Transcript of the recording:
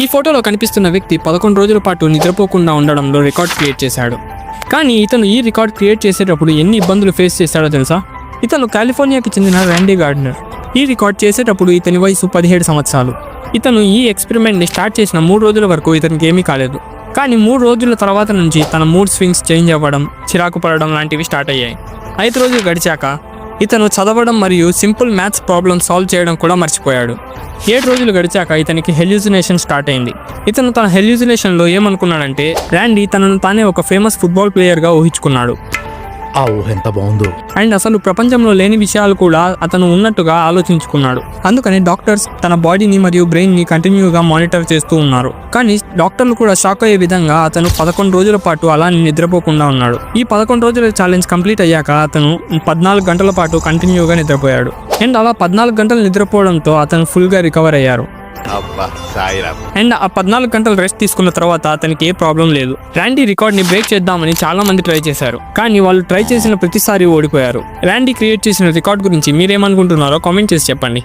ఈ ఫోటోలో కనిపిస్తున్న వ్యక్తి 11 రోజుల పాటు నిద్రపోకుండా ఉండడంలో రికార్డ్ క్రియేట్ చేశాడు. కానీ ఇతను ఈ రికార్డ్ క్రియేట్ చేసేటప్పుడు ఎన్ని ఇబ్బందులు ఫేస్ చేశాడో తెలుసా? ఇతను కాలిఫోర్నియాకి చెందిన ర్యాండీ గార్డినర్. ఈ రికార్డ్ చేసేటప్పుడు ఇతని వయసు 17 సంవత్సరాలు. ఇతను ఈ ఎక్స్పెరిమెంట్ని స్టార్ట్ చేసిన 3 రోజుల వరకు ఇతనికి ఏమీ కాలేదు. కానీ 3 రోజుల తర్వాత నుంచి తన మూడ్ స్వింగ్స్ చేంజ్ అవ్వడం, చిరాకు పడడం లాంటివి స్టార్ట్ అయ్యాయి. 5 రోజులు గడిచాక ఇతను చదవడం మరియు సింపుల్ మ్యాథ్స్ ప్రాబ్లమ్ సాల్వ్ చేయడం కూడా మర్చిపోయాడు. 7 రోజులు గడిచాక ఇతనికి హెల్యూసినేషన్ స్టార్ట్ అయింది. ఇతను తన హెల్యూసినేషన్లో ఏమనుకున్నాడంటే ర్యాండీ తనను తానే ఒక ఫేమస్ ఫుట్బాల్ ప్లేయర్గా ఊహించుకున్నాడు. ఆ ఊహ ఎంత బాగుందో. అండ్ అసలు ప్రపంచంలో లేని విషయాలు కూడా అతను ఉన్నట్టుగా ఆలోచించుకున్నాడు. అందుకని డాక్టర్స్ తన బాడీని మరియు బ్రెయిన్ని కంటిన్యూగా మానిటర్ చేస్తూ ఉన్నారు. కానీ డాక్టర్లు కూడా షాక్ అయ్యే విధంగా అతను 11 రోజుల పాటు అలా నిద్రపోకుండా ఉన్నాడు. ఈ 11 రోజుల ఛాలెంజ్ కంప్లీట్ అయ్యాక అతను 14 గంటల పాటు కంటిన్యూగా నిద్రపోయాడు. అండ్ అలా 14 గంటలు నిద్రపోవడంతో అతను ఫుల్గా రికవర్ అయ్యారు. అండ్ ఆ 14 గంటలు రెస్ట్ తీసుకున్న తర్వాత అతనికి ఏ ప్రాబ్లం లేదు. ర్యాండీ రికార్డ్ ని బ్రేక్ చేద్దామని చాలా మంది ట్రై చేశారు. కానీ వాళ్ళు ట్రై చేసిన ప్రతిసారి ఓడిపోయారు. ర్యాండీ క్రియేట్ చేసిన రికార్డ్ గురించి మీరేమనుకుంటున్నారో కామెంట్ చేసి చెప్పండి.